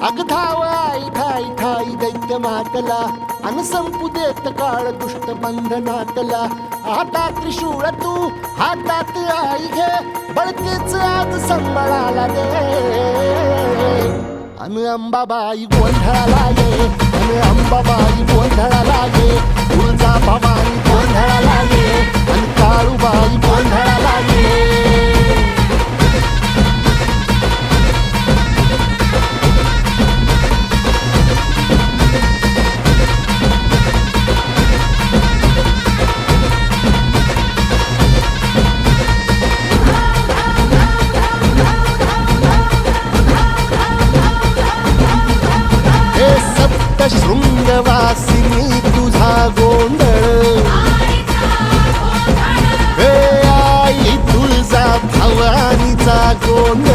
अग धाव आई ठाई ठाई दैत्य मातला अन संपू देत काळ दुष्ट बंधनातला. आता त्रिशूळ तू हातात आई घे बळकेच आज संबळाला दे. अन अंबाबाई गोंधळाला ये अन अंबाबाई गोंधळाला ये. तुळजा भवानी गोंधळाला ये अन काळूबाई गोंधळाला ये. शृंगवासिनी तुझा गोंधळ हे आई तुळजा भवानीचा गोंधळ.